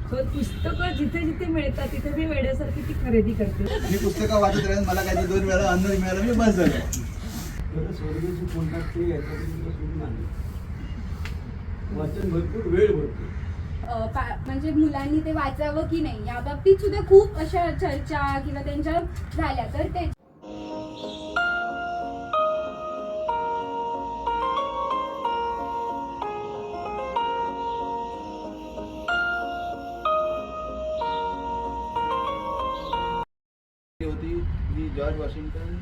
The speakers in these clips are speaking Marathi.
पुस्तकं जिथे जिथे मिळतात तिथे मी वेड्यासारखी ती खरेदी करते. मी पुस्तकं वाचत राहील, मला काही 2 वेळा अन्न मिळालं मी बस झालं. स्वर्गाची कोणता ते सोडून आले वाचन भरपूर वेळ भरपूर म्हणजे मुलांनी ते वाचावं की नाही या बाबतीत सुद्धा खूप अशा चर्चा किंवा त्यांच्या झाल्या. तर ते होती जी जॉर्ज वॉशिंग्टन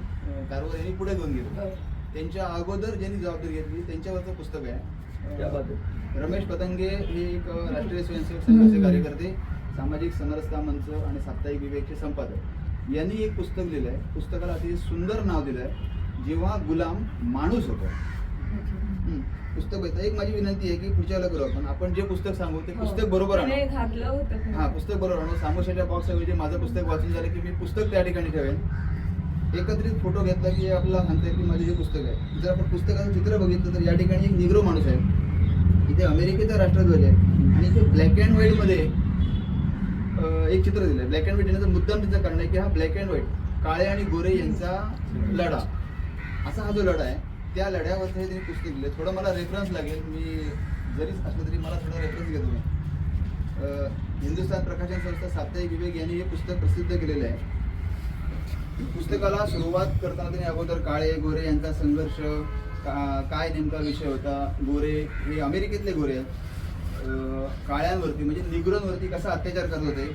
कारवर यांनी पुढे घेऊन गेलो. त्यांच्या अगोदर ज्यांनी जबाबदारी घेतली त्यांच्यावरचं पुस्तक आहे. त्याबद्दल रमेश पतंगे हे एक राष्ट्रीय स्वयंसेवक संघाचे कार्यकर्ते, सामाजिक समरसता मंच आणि साप्ताहिक विवेकचे संपादक यांनी एक पुस्तक लिहिलं आहे. पुस्तकाला अतिशय सुंदर नाव दिलं आहे, जेव्हा गुलाम माणूस होतो. पुस्तक येतं. एक माझी विनंती आहे की पुढच्याला करू आपण जे पुस्तक सांगू ते पुस्तक बरोबर आणू. घातलं होतं. हा, पुस्तक बरोबर आणू. सामोशाच्या बॉक्सऐवजी माझं पुस्तक वाचून झालं की मी पुस्तक त्या ठिकाणी ठेवेन. एकत्रित फोटो घेतला की आपल्याला सांगता येईल की माझे जे पुस्तक आहे. जर आपण पुस्तकाचं चित्र बघितलं तर या ठिकाणी एक निग्रो माणूस आहे, इथे अमेरिकेचा राष्ट्रध्वज आहे आणि इथे ब्लॅक अँड व्हाईट मध्ये एक चित्र दिलं आहे. ब्लॅक अँड व्हाईट येण्याचं मुद्दाम तिचं कारण आहे की हा ब्लॅक अँड व्हाईट काळे आणि गोरे यांचा लढा, असा हा जो लढा आहे त्या लढ्यावरती हे त्यांनी पुस्तक लिहिलं. थोडं मला रेफरन्स लागेल, मी जरी असलं तरी मला थोडा रेफरन्स घेतो मी. हिंदुस्थान प्रकाशन संस्था साप्ताहिक विवेक यांनी हे पुस्तक प्रसिद्ध केलेलं आहे. पुस्तकाला सुरुवात करताना त्यांनी अगोदर काळे गोरे यांचा संघर्ष, काय नेमका विषय होता, गोरे हे अमेरिकेतले गोरे काळ्यांवरती म्हणजे निग्रोंवरती कसा अत्याचार करत होते,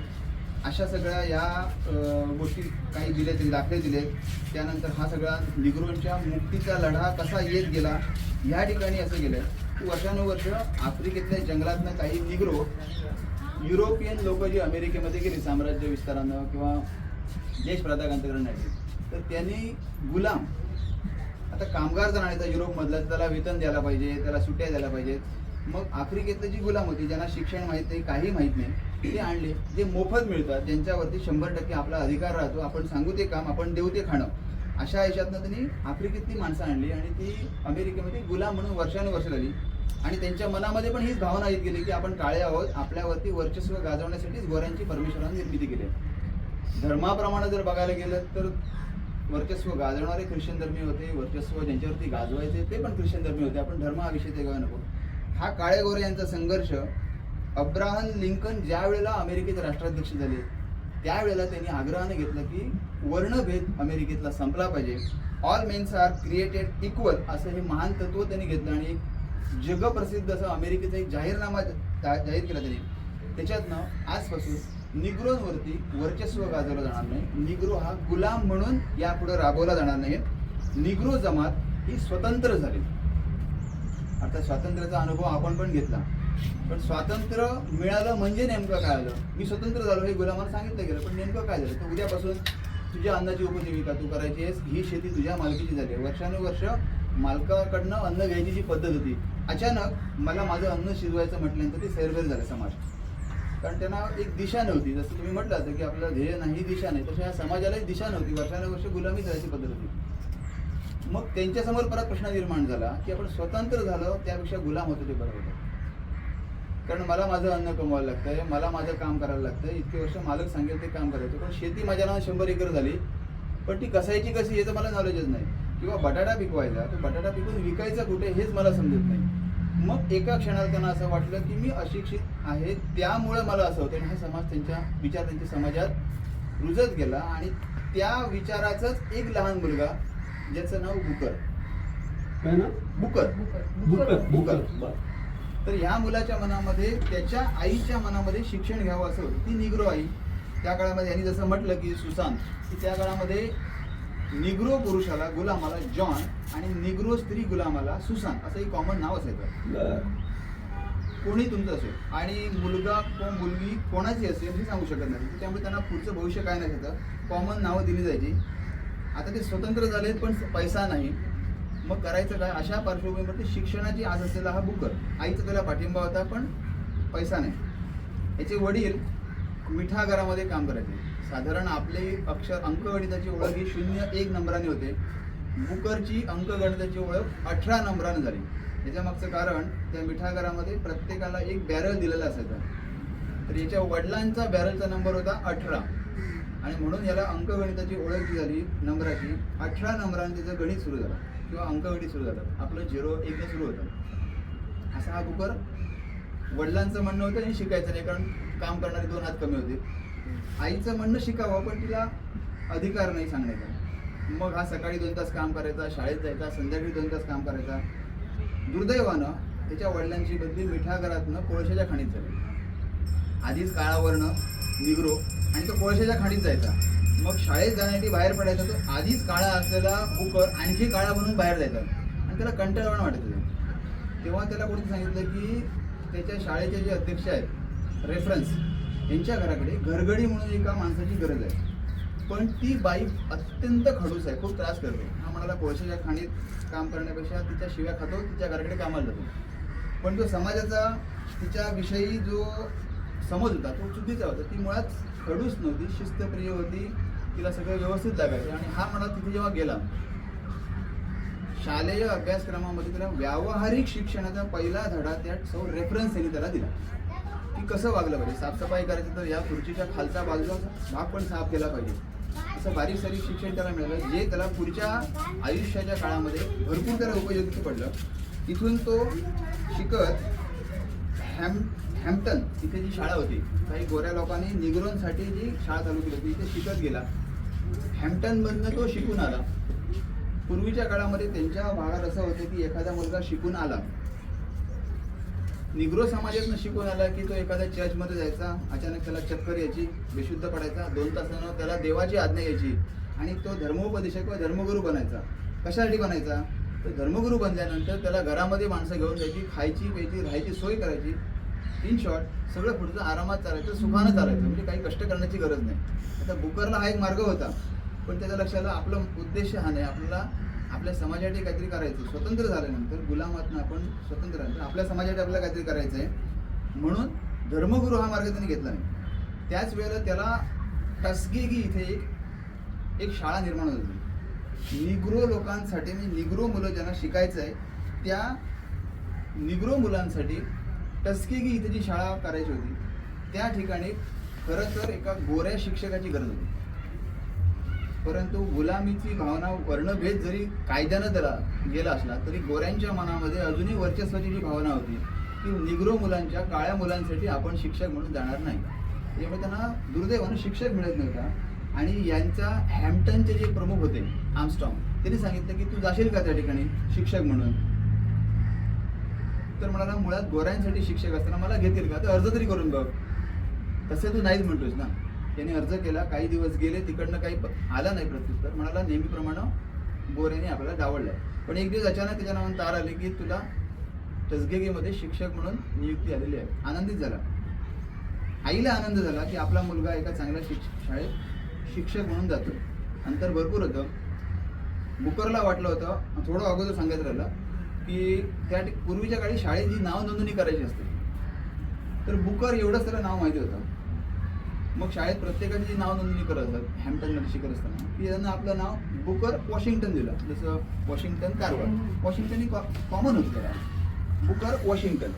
अशा सगळ्या या गोष्टी काही दिले, ते दाखले दिले. त्यानंतर हा सगळा निग्रोंच्या मुक्तीचा लढा कसा येत गेला ह्या ठिकाणी असं गेलं की वर्षानुवर्ष आफ्रिकेतल्या जंगलातनं काही निग्रो युरोपियन लोक जी अमेरिकेमध्ये गेली साम्राज्य विस्तारानं किंवा देश प्रजातांत्रिकरणासाठी, तर त्यांनी गुलाम, आता कामगार जर आणायचा युरोपमधला त्याला वेतन द्यायला पाहिजे, त्याला सुट्ट्या द्यायला पाहिजेत. मग आफ्रिकेतले जी गुलाम होती ज्यांना शिक्षण माहीत नाही, काही माहीत नाही, ते आणले जे मोफत मिळतात, ज्यांच्यावरती 100% आपला अधिकार राहतो, आपण सांगू ते काम, आपण देऊ ते खाणं, अशा ह्याच्यातनं त्यांनी आफ्रिकेतली माणसं आणली आणि ती अमेरिकेमध्ये गुलाम म्हणून वर्षानुवर्ष झाली. आणि त्यांच्या मनामध्ये पण हीच भावना येत गेली की आपण काळे आहोत, आपल्यावरती वर्चस्व गाजवण्यासाठीच गोऱ्यांची परमेश्वराने निर्मिती केली. धर्माप्रमाणे जर बघायला गेलं तर वर्चस्व गाजवणारे ख्रिश्चन धर्मीय होते, वर्चस्व ज्यांच्यावरती गाजवायचे ते पण ख्रिश्चन धर्मीय होते. आपण धर्म हा विषय ते काय नको. हा काळे गोरे यांचा संघर्ष, अब्राहम लिंकन ज्या वेळेला अमेरिकेचे राष्ट्राध्यक्ष झाले त्यावेळेला त्यांनी आग्रहाने घेतलं की वर्णभेद अमेरिकेतला संपला पाहिजे, all mens are created equal असं हे महान तत्व त्यांनी घेतलं आणि एक जगप्रसिद्ध असं अमेरिकेचा एक जाहीरनामा जाहीर केला त्यांनी. त्याच्यातनं आजपासून निग्रोंवरती वर्चस्व गाजवलं जाणार नाही, निग्रो हा गुलाम म्हणून यापुढे राबवला जाणार नाही. निग्रो जमात ही स्वतंत्र झाली. अर्थात स्वातंत्र्याचा अनुभव आपण पण घेतला, पण स्वातंत्र्य मिळालं म्हणजे नेमकं काय आलं, मी स्वतंत्र झालो हे गुलामाला सांगितलं गेलं, पण नेमकं काय झालं तर उद्यापासून तुझ्या अन्नाची उपजीविका तू करायची आहेस, ही शेती तुझ्या मालकीची झाली आहे. वर्षानुवर्ष मालकाकडनं अन्न घ्यायची जी पद्धत होती, अचानक मला माझं अन्न शिजवायचं म्हटल्यानंतर ते सैरभैर झालं समाज. कारण त्यांना एक दिशा नव्हती. जसं तुम्ही म्हटलं होतं की आपलं ध्येय नाही, दिशा नाही, तसं या समाजालाही दिशा नव्हती. वर्षानुवर्ष गुलामी करायची पद्धत होती. मग त्यांच्यासमोर परत प्रश्न निर्माण झाला की आपण स्वतंत्र झालो त्यापेक्षा गुलाम होतो ते बरं होतं. कारण मला माझं अन्न कमवायला लागतंय, मला माझं काम करायला लागतंय, इतके वर्ष मालक सांगेल ते काम करायचं. पण शेती माझ्या नावात 100 एकर झाली, पण ती कसायची कशी याचं मला नॉलेजच नाही. किंवा बटाटा पिकवायचा, तो बटाटा पिकून विकायचा कुठे हेच मला समजत नाही. मग एका क्षणाला त्यांना असं वाटलं की मी अशिक्षित आहे त्यामुळे मला असं होतं. हा समाज त्यांच्या विचार त्यांच्या समाजात रुजत गेला आणि त्या विचाराचाच एक लहान मुलगा ज्याचं नाव बुकर, काय ना बुकर बुकर बुकर बुकर तर ह्या मुलाच्या मनामध्ये त्याच्या आईच्या मनामध्ये शिक्षण घ्यावं असं होतं. ती निग्रो आई त्या काळामध्ये, यांनी जसं म्हटलं की सुसान, की त्या काळामध्ये निग्रो पुरुषाला गुलामाला जॉन आणि निग्रो स्त्री गुलामाला सुसान असं एक कॉमन नाव असायचं. कोणी तुमचं असेल आणि मुलगा किंवा मुलगी कोणाची असेल हे सांगू शकत नाही, त्यामुळे त्यांना पुढचं भविष्य काय नाही होतं, कॉमन नावं दिली जायची. आता ते स्वतंत्र झालेत पण पैसा नाही, मग करायचं काय. अशा पार्श्वभूमीवरती शिक्षणाची आज असलेला हा बुकर, आईचा त्याला पाठिंबा होता पण पैसा नाही. याचे वडील मिठागरामध्ये काम करायचे. साधारण आपले अक्षर अंकगणिताची ओळख ही 0-1 नंबराने होते. बुकरची अंकगणिताची ओळख 18 नंबराने झाली. याच्या मागचं कारण त्या मिठागरामध्ये प्रत्येकाला एक बॅरल दिलेला असायचा. तर याच्या वडिलांचा बॅरलचा नंबर होता 18 आणि म्हणून याला अंकगणिताची ओळख जी झाली नंबराची 18 नंबराने त्याचं गणित सुरू झालं किंवा अंकगणित सुरू झालं. आपलं 0 1 सुरू होतं. असा हा बुकर वडिलांचं म्हणणं होतं आणि शिकायचं नाही कारण काम करणारे 2 हात कमी होते. आईचं म्हणणं शिकावं पण तिला अधिकार नाही सांगण्याचा. मग हा सकाळी 2 तास काम करायचा, शाळेत जायचा, संध्याकाळी 2 तास काम करायचा. दुर्दैवानं त्याच्या वडिलांची बदली मिठागरातनं कोळशाच्या खाणीत झाली. आधीच काळावरनं निग्रो आणि तो कोळशाच्या खाणीत जायचा. मग शाळेत जाण्यासाठी बाहेर पडायचा तो आधीच काळा असलेला बुकर आणखी काळा बनून बाहेर जायचा आणि त्याला कंटाळवाणं वाटत होतं. तेव्हा त्याला कोणी सांगितलं की त्याच्या शाळेचे जे अध्यक्ष आहेत रेफरन्स यांच्या घराकडे घरगडी म्हणून एका माणसाची गरज आहे. पण ती बाई अत्यंत खडूस आहे, खूप त्रास करते. हा म्हणाला कोळशाच्या खाणीत काम करण्यापेक्षा तिच्या शिव्या खातो, तिच्या घराकडे कामाला जातो. पण तो समाजाचा तिच्याविषयी जो समज होता तो चुकीचा होता. ती मुळात खडूस नव्हती, शिस्तप्रिय होती, तिला सगळं व्यवस्थित लागायचं. आणि हा मला तिथे जेव्हा गेला शालेय अभ्यासक्रमामध्ये त्याला व्यावहारिक शिक्षणाचा पहिला धडा त्या सौ रेफरन्स यांनी त्याला दिला की कसं वागलं पाहिजे. साफसफाई करायची तर या खुर्चीच्या खालचा बाजूचा भाग पण साफ केला पाहिजे. असं बारीक सारीक शिक्षण त्याला मिळालं जे त्याला पुढच्या आयुष्याच्या काळामध्ये भरपूर त्याला उपयोगी पडलं. इथून तो शिकत हॅम्प्टन इथे जी शाळा होती, काही गोऱ्या लोकांनी निग्रोंसाठी जी शाळा चालू केली होती इथे शिकत गेला. हॅम्प्टनमधनं तो शिकून आला. पूर्वीच्या काळामध्ये त्यांच्या भागात असं होतं की एखादा मुलगा शिकून आला, निग्रो समाजातनं शिकून आला की तो एखाद्या चर्चमध्ये जायचा, अचानक त्याला चक्कर यायची, बेशुद्ध पडायचा, 2 तासानं त्याला देवाची आज्ञा यायची आणि तो धर्मोपदेशक व धर्मगुरू बनायचा. कशासाठी बनायचा? तर धर्मगुरू बनल्यानंतर त्याला घरामध्ये माणसं घेऊन जायची, खायची प्यायची राहायची सोय करायची. इन शॉर्ट सगळं पुढचं आरामात चालायचं, सुखानं चालायचं, म्हणजे काही कष्ट करण्याची गरज नाही. आता बुकरला हा एक मार्ग होता पण त्याच्या लक्षात आपला उद्देश हा नाही, आपल्याला आपल्या समाजासाठी काहीतरी करायचं. स्वतंत्र झाल्यानंतर गुलामातनं आपण स्वतंत्र झाल्यानंतर आपल्या समाजासाठी आपल्याला काहीतरी करायचं आहे म्हणून धर्मगुरू हा मार्ग त्यांनी घेतला नाही. त्याच वेळेला त्याला टस्केगी इथे एक शाळा निर्माण होती. निग्रो लोकांसाठी म्हणजे निग्रो मुलं ज्यांना शिकायचं आहे त्या निग्रो मुलांसाठी टस्केगी इथे जी शाळा करायची होती त्या ठिकाणी खरं तर एका गोऱ्या शिक्षकाची गरज होती. परंतु गुलामीची भावना, वर्णभेद जरी कायद्यानं त्याला गेला असला तरी गोऱ्यांच्या मनामध्ये अजूनही वर्चस्वाची जी भावना होती की निग्रो मुलांच्या काळ्या मुलांसाठी आपण शिक्षक म्हणून जाणार नाही. त्यामुळे त्यांना दुर्दैवानं शिक्षक मिळत नव्हता. आणि यांचा हॅम्प्टनचे जे प्रमुख होते आर्मस्ट्रॉंग त्यांनी सांगितलं की तू जाशील का त्या ठिकाणी शिक्षक म्हणून? तर म्हणाला मुळात गोऱ्यांसाठी शिक्षक असताना मला घेतील का? तर अर्ज तरी करून बघ. तसे तू नाहीच म्हणतोस ना. त्याने अर्ज केला, काही दिवस गेले, तिकडनं काही आला नाही प्रत्युत्तर. म्हणाला नेहमीप्रमाणे गोऱ्याने आपल्याला डावळलंय. पण एक दिवस अचानक त्याच्या नावाने तार आली की तुला टस्केगीमध्ये शिक्षक म्हणून नियुक्ती आलेली आहे. आनंदित झाला. आईला आनंद झाला की आपला मुलगा एका चांगल्या शाळेत शिक्षक म्हणून जातो. अंतर भरपूर होतं. बुकरला वाटलं होतं, थोडं अगोदर सांगायचं राहिलं की त्या पूर्वीच्या काळी शाळेत जी नाव नोंदणी करायची असते तर बुकर एवढंच त्याला नाव माहिती होतं. मग शाळेत प्रत्येकाची जी नाव नोंदणी करत असतात हॅम्प्टनमध्ये शिकत असताना की त्यांना आपलं नाव बुकर वॉशिंग्टन दिलं. जसं वॉशिंग्टन कारवार, वॉशिंग्टन ही कॉमन होतं त्याला, बुकर वॉशिंग्टन.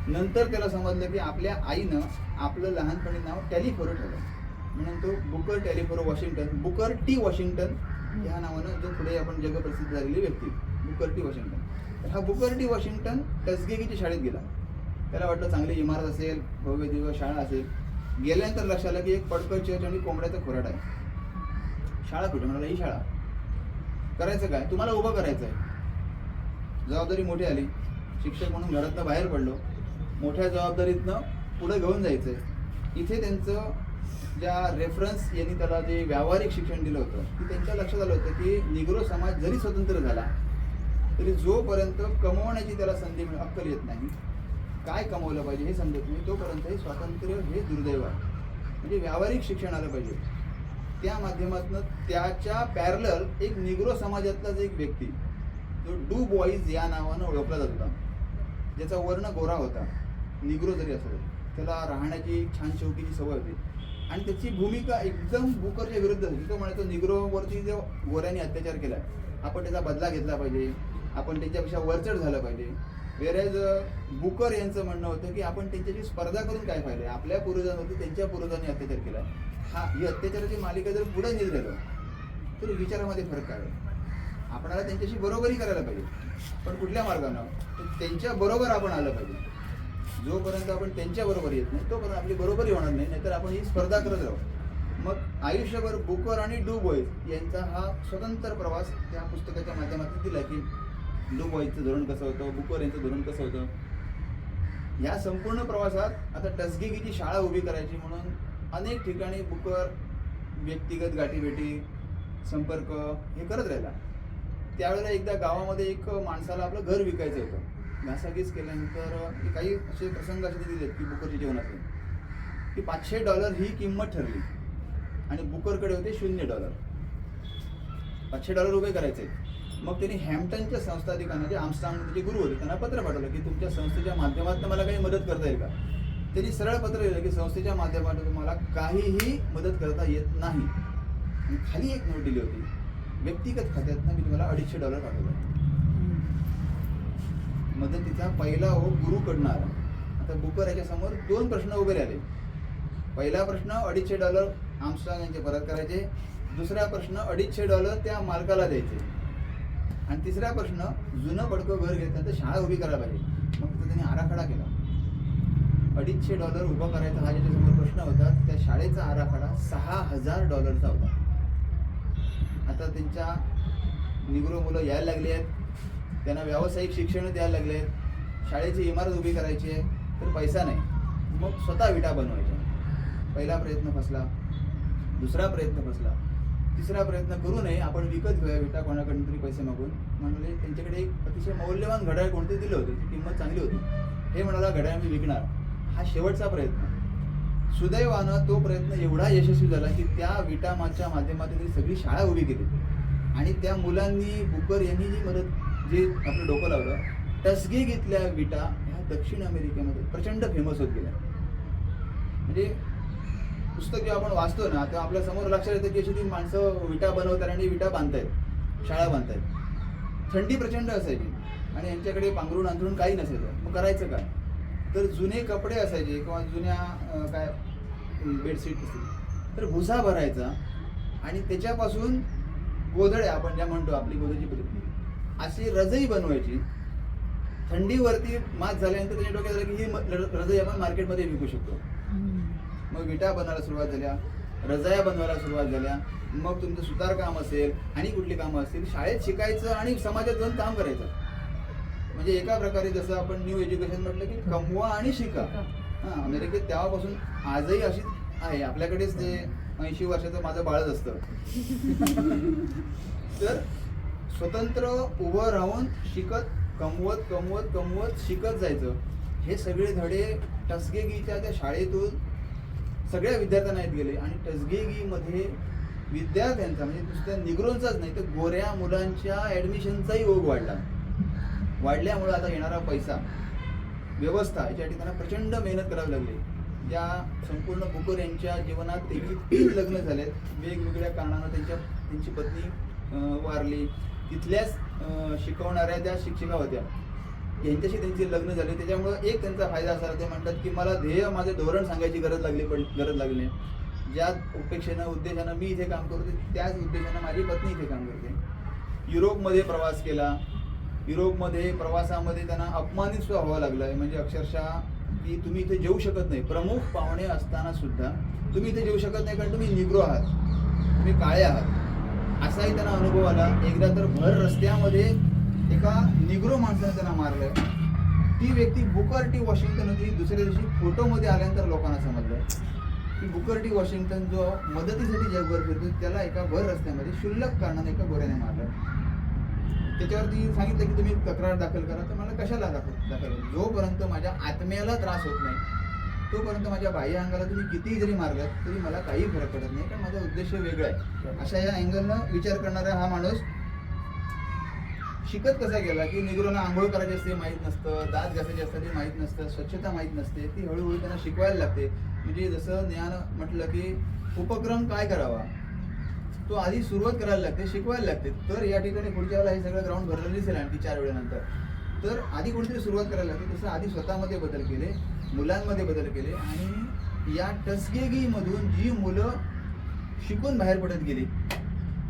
नंतर त्याला समजलं की आपल्या आईनं आपलं लहानपणी नाव टेलिफोरो ठेवलं म्हणून तो Booker Taliaferro Washington, Booker T Washington ह्या नावानं जो पुढे आपण जगप्रसिद्ध झालेली व्यक्ती बुकर टी वॉशिंग्टन. तर हा बुकर टी वॉशिंग्टन टस्केगीच्या शाळेत गेला. त्याला वाटलं चांगली इमारत असेल, भव्य दिव्य शाळा असेल. गेल्यानंतर लक्षात आलं की एक पडकं चर्च आणि कोंबड्याचा खोराट आहे. शाळा कुठे? म्हणाला ही शाळा. करायचं काय? तुम्हाला उभं करायचं आहे. जबाबदारी मोठी आली. शिक्षक म्हणून घरातनं बाहेर पडलो. मोठ्या जबाबदारीतनं पुढे घेऊन जायचं आहे. इथे त्यांचं ज्या रेफरन्स यांनी त्याला जे व्यावहारिक शिक्षण दिलं होतं की त्यांच्या लक्षात आलं होतं की निग्रो समाज जरी स्वतंत्र झाला तरी जोपर्यंत कमवण्याची त्याला संधी अक्कल येत नाही, काय कमवलं पाहिजे हे समजत नाही, तोपर्यंत हे स्वातंत्र्य हे दुर्दैव आहे. म्हणजे व्यावहारिक शिक्षण आलं पाहिजे. त्या माध्यमातून त्याच्या पॅरलल एक निग्रो समाजातलाच एक व्यक्ती जो डू बॉईज या नावानं ओळखला जात होता, ज्याचा वर्ण गोरा होता, निग्रो जरी असला त्याला राहण्याची छान चौकीची सवय होती आणि त्याची भूमिका एकदम बुकरच्या विरुद्ध होती. तो म्हणायचो निग्रोवरती जो गोऱ्याने अत्याचार केला आपण त्याचा बदला घेतला पाहिजे, आपण त्याच्यापेक्षा वरचढ झालं पाहिजे. वेरेज बुकर यांचं म्हणणं होतं की आपण त्यांच्याशी स्पर्धा करून काय फायदा आहे, आपल्या पूर्वजांवरती त्यांच्या पूर्वजांनी अत्याचार केला, ही अत्याचाराची मालिका जर पुढे नेत गेलो तर विचारामध्ये फरक काय आहे. आपणाला त्यांच्याशी बरोबरी करायला पाहिजे, पण कुठल्या मार्गानं, तर त्यांच्या बरोबर आपण आलं पाहिजे. जोपर्यंत आपण त्यांच्या बरोबर येत नाही तोपर्यंत आपली बरोबरी होणार नाही, नाहीतर आपण ही स्पर्धा करत राहू. मग आयुष्यभर बुकर आणि डू बॉईज यांचा हा स्वतंत्र प्रवास त्या पुस्तकाच्या माध्यमातून दिला की डू बॉईजचं धोरण कसं होतं, बुकर यांचं धोरण कसं होतं. या संपूर्ण प्रवासात आता टसगिगीची शाळा उभी करायची म्हणून अनेक ठिकाणी बुकर व्यक्तिगत गाठीभेटी संपर्क हे करत राहिला. त्यावेळेला एकदा गावामध्ये एक माणसाला आपलं घर विकायचं होतं. घासाघीस केल्यानंतर काही असे प्रसंग असे दिलेत की बुकरच्या जीवनातले की $500 ही किंमत ठरली आणि बुकरकडे होते $0. $500 उभे करायचे. मग त्यांनी हॅम्प्टनच्या संस्थाधिकांना, जे आर्मस्ट्राँग जे गुरु होते, त्यांना पत्र पाठवलं की तुमच्या संस्थेच्या माध्यमातून मला काही मदत करता येईल का. त्यांनी सरळ पत्र लिहिलं की संस्थेच्या माध्यमातून तुम्हाला काहीही मदत करता येत नाही. आणि खाली एक नोट दिली होती, व्यक्तिगत खात्यातनं मी तुम्हाला $250 पाठवलं. मदतीचा पहिला ओघ गुरुकडनं आला. आता बुकर याच्या समोर 2 प्रश्न उभे राहिले. पहिला प्रश्न $250 आर्मस्ट्राँग यांचे परत करायचे, दुसरा प्रश्न $250 त्या मालकाला द्यायचे, आणि तिसरा प्रश्न जुनं पडकं घर घेतलं तर शाळा उभी करायला पाहिजे. मग तिथं त्यांनी आराखडा केला. $250 उभा करायचा हा ज्याच्यासमोर प्रश्न होता, त्या शाळेचा आराखडा $6,000 होता. आता त्यांच्या निग्रो मुलं यायला लागली आहेत, त्यांना व्यावसायिक शिक्षण द्यायला लागले आहेत, शाळेची इमारत उभी करायची आहे, तर पैसा नाही. मग स्वतः विटा बनवायच्या. पहिला प्रयत्न फसला, दुसरा प्रयत्न फसला, तिसरा प्रयत्न करू नये, आपण विकत घेऊया विटा कोणाकडून तरी पैसे मागून. म्हणजे त्यांच्याकडे एक अतिशय मौल्यवान घड्याळ कोणते दिलं होतं, ती किंमत चांगली होती. हे म्हणाला घड्याळ मी विकणार. हा शेवटचा प्रयत्न. सुदैवानं तो प्रयत्न एवढा यशस्वी झाला की त्या विटामाच्या माध्यमातून सगळी शाळा उभी केली आणि त्या मुलांनी, बुकर यांनी जी मदत, जे आपलं डोकं लावलं, टसगिगीतल्या विटा ह्या दक्षिण अमेरिकेमध्ये प्रचंड फेमस होत गेल्या. म्हणजे पुस्तक जेव्हा आपण वाचतो ना तेव्हा आपल्या समोर लक्षात येतं की अशी ती माणसं विटा बनवतात आणि विटा बांधतायत, शाळा बांधतायत. थंडी प्रचंड असायची आणि यांच्याकडे पांघरून अंथरून काही नसायचं. मग करायचं काय, तर जुने कपडे असायचे किंवा जुन्या काय बेडशीट असतील तर भुसा भरायचा आणि त्याच्यापासून गोधड्या, आपण ज्या म्हणतो आपली गोधडीची पद्धती, अशी रजई बनवायची. थंडीवरती मात झाल्यानंतर त्याच्या डोक्यात झालं की ही रजई आपण मार्केटमध्ये विकू शकतो. मग विटा बनवायला सुरुवात झाल्या, रजाया बनवायला सुरुवात झाल्या. मग तुमचं सुतारकाम असेल आणि कुठली कामं असतील, शाळेत शिकायचं आणि समाजात जाऊन काम करायचं. म्हणजे एका प्रकारे जसं आपण न्यू एज्युकेशन म्हटलं की कमवा आणि शिका. हां, अमेरिकेत तेव्हापासून आजही अशीच आहे. आपल्याकडेच ते 80 वर्षाचं माझं बाळच असतं. तर स्वतंत्र उभं राहून शिकत, कमवत कमवत कमवत शिकत जायचं. हे सगळे धडे टसगिगीच्या त्या शाळेतून सगळ्या विद्यार्थ्यांना येत गेले. आणि टसगिगीमध्ये विद्यार्थ्यांचा, म्हणजे नुसत्या निग्रोंचाच नाही तर गोऱ्या मुलांच्या ॲडमिशनचाही ओघ वाढल्यामुळे आता येणारा पैसा, व्यवस्था, याच्यासाठी त्यांना प्रचंड मेहनत करावी लागली. ज्या संपूर्ण बुकर यांच्या जीवनात 3 लग्न झालेत. वेगवेगळ्या कारणानं त्यांची पत्नी वारली. तिथल्याच शिकवणाऱ्या ज्या शिक्षिका होत्या यांच्याशी त्यांची लग्न झाली. त्याच्यामुळं एक त्यांचा फायदा असा, ते म्हणतात की मला ध्येय, माझे धोरण सांगायची गरज लागली नाही. ज्या उपेक्षेनं, उद्देशानं मी इथे काम करते त्याच उद्देशानं माझी पत्नी इथे काम करते. युरोपमध्ये प्रवास केला. युरोपमध्ये प्रवासामध्ये त्यांना अपमानित सुद्धा व्हावं लागलं. म्हणजे अक्षरशः की तुम्ही इथे जेवू शकत नाही, प्रमुख पाहुणे असताना सुद्धा तुम्ही इथे जेवू शकत नाही कारण तुम्ही निग्रो आहात, तुम्ही काळे आहात, असाही त्यांना अनुभव आला. एकदा तर भर रस्त्यामध्ये एका निग्रो माणसाने त्यांना मारलं. ती व्यक्ती बुकर टी वॉशिंग्टन होती. दुसऱ्या दिवशी फोटोमध्ये आल्यानंतर लोकांना समजलं की बुकर टी वॉशिंग्टन जो मदतीसाठी जगभर फिरतो त्याला एका भर रस्त्यामध्ये क्षुल्लक कारणाने एका गोऱ्याने मारलं. त्याच्यावरती सांगितलं की तुम्ही तक्रार दाखल करा. तर मला कशाला दाखल जोपर्यंत माझ्या आत्म्याला त्रास होत नाही तोपर्यंत माझ्या बाह्य अंगाला तुम्ही कितीही जरी मारलात तरी मला काही फरक पडत नाही, कारण माझा उद्देश वेगळा आहे. अशा या अँगलनं विचार करणारा हा माणूस शिकत कसा गेला की निग्रोला आंघोळ करायची असते माहीत नसतं, दात घासायचे असतात ते माहीत नसतं, स्वच्छता माहीत नसते. ती हळूहळू त्यांना शिकवायला लागते. म्हणजे जसं ज्ञान म्हटलं की उपक्रम काय करावा तो आधी सुरुवात करायला लागते, शिकवायला लागते. तर या ठिकाणी पुढच्या वेळेला हे सगळं ग्राउंड भरलेलं दिसेल आणखी 4 वेळेनंतर. तर आधी कोणीतरी सुरुवात करायला लागते. तसं आधी स्वतःमध्ये बदल केले, मुलांमध्ये बदल केले आणि या टस्केगीमधून जी मुलं शिकून बाहेर पडत गेली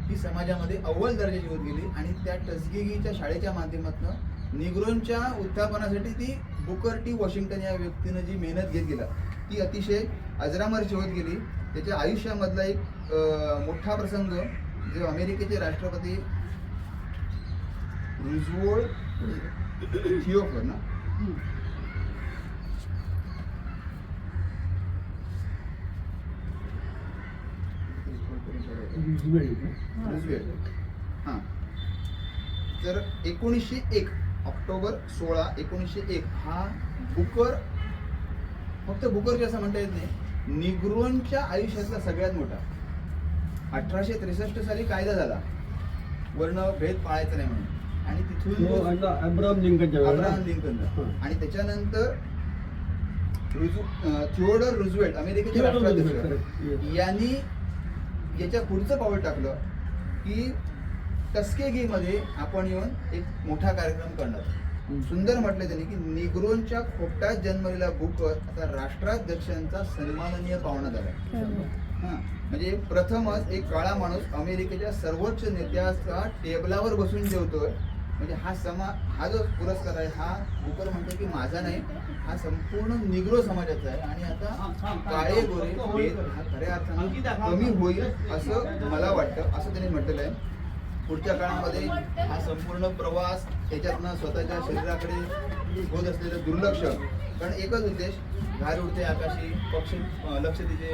ती समाजामध्ये अव्वल दर्जाची होत गेली आणि त्या टस्केगीच्या शाळेच्या माध्यमातून निग्रोंच्या उत्थापनासाठी ती बुकर टी वॉशिंग्टन या व्यक्तीनं जी मेहनत घेत गेला ती अतिशय अजरामरची होत गेली. त्याच्या आयुष्यामधला एक मोठा प्रसंग जो अमेरिकेचे राष्ट्रपती रूझवेल्ट थिओडर ना रूझवेल्ट हां तर 1901 ऑक्टोबर 16 1901 हा बुकर फक्त बुकर असं म्हणता येत नाही, निग्रोंच्या आयुष्यातला सगळ्यात मोठा. 1863 साली कायदा झाला वर्णभेद पाळायचा नाही म्हणून आणि तिथून तो अब्राहम लिंकनच्या वेळेला. अब्राहम लिंकन आणि त्याच्यानंतर थिओडर रूझवेल्ट अमेरिकेचे राष्ट्राध्यक्ष यांनी याच्या पुढचं पाऊल टाकलं की टस्केगीमध्ये आपण येऊन एक मोठा कार्यक्रम करणार. सुंदर म्हटलं त्यांनी की निग्रोंच्या खोपटात जन्मलेला बुकर आता राष्ट्राध्यक्षांचा सन्माननीय पाहुणा झाला. हां म्हणजे प्रथमच एक काळा माणूस अमेरिकेच्या सर्वोच्च नेत्याच्या टेबलावर बसून जेवतोय. म्हणजे हा जो पुरस्कार आहे हा बुकर म्हणतो की माझा नाही, हा संपूर्ण निग्रो समाजाचा आहे आणि आता काळे गोरे भेद हा खऱ्या अर्थानं कमी होईल असं मला वाटतं, असं त्यांनी म्हटलेलं आहे. पुढच्या काळामध्ये हा संपूर्ण प्रवास त्याच्यातनं स्वतःच्या शरीराकडे होत असलेलं दुर्लक्ष, कारण एकच उद्देश घार उडते आकाशी पक्ष लक्ष तिचे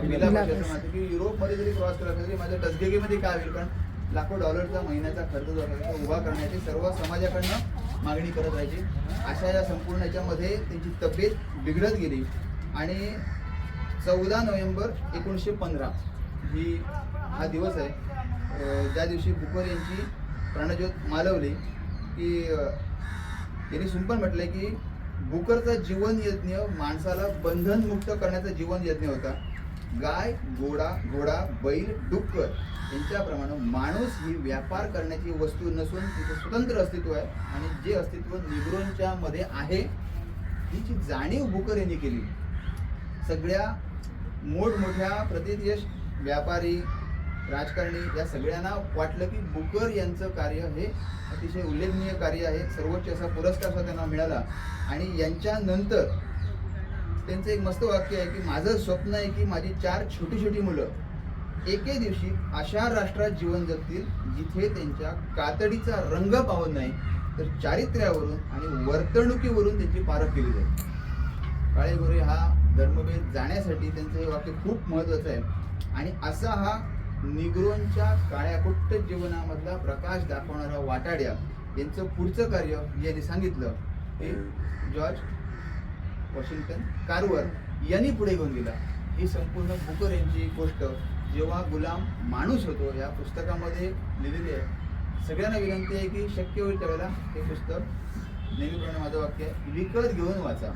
विला पक्षी असं म्हणते की युरोपमध्ये जरी प्रवास केला तरी माझ्या टस्केगीमध्ये काय होईल, कारण लाखो डॉलरचा महिन्याचा खर्च जो आहे तो उभा करण्याची सर्व समाजाकडनं मागणी करत राहायची. अशा या संपूर्ण याच्यामध्ये त्यांची तब्येत बिघडत गेली आणि 14 नोव्हेंबर 1915 हा दिवस आहे ज्या दिवशी बुकर यांची प्राणज्योत मालवली की यांनी सुंपण म्हटलंय की बुकरचा जीवन यज्ञ माणसाला बंधनमुक्त करण्याचा जीवन यज्ञ होता. गाय घोडा बैल डुक्कर यांच्याप्रमाणे माणूस ही व्यापार करण्याची वस्तू नसून तिचं स्वतंत्र अस्तित्व आहे आणि जे अस्तित्व निग्रोंच्या मध्ये आहे हिची जाणीव बुकर यांनी केली. सगळ्या मोठमोठ्या प्रतिदेश व्यापारी राजकारणी या सगळ्यांना वाटलं की बुकर यांचं कार्य हे अतिशय उल्लेखनीय कार्य आहे. सर्वोच्च असा पुरस्कार सुद्धा त्यांना मिळाला आणि यांच्यानंतर त्यांचं एक मस्त वाक्य आहे की माझं स्वप्न आहे की माझी 4 छोटी छोटी मुलं एके दिवशी अशा राष्ट्रात जीवन जगतील जिथे त्यांच्या कातडीचा रंग पावत नाही तर चारित्र्यावरून आणि वर्तणुकीवरून त्यांची पारख केली जाईल. काळे गोरे हा धर्मभेद जाण्यासाठी त्यांचं हे वाक्य खूप महत्त्वाचं आहे आणि असा हा निग्रोंच्या काळ्याकुट्ट जीवनामधला प्रकाश दाखवणारा वाटाड्या यांचं पुढचं कार्य यांनी सांगितलं हे जॉर्ज वॉशिंग्टन कार्वर यांनी पुढे घेऊन गेला. ही संपूर्ण बुकर यांची गोष्ट जेव्हा गुलाम माणूस होतो या पुस्तकामध्ये लिहिलेली आहे. सगळ्यांना विनंती आहे की शक्य होईल त्यावेळेला हे पुस्तक नेहमीप्रमाणे माझं वाक्य आहे विकत घेऊन वाचा.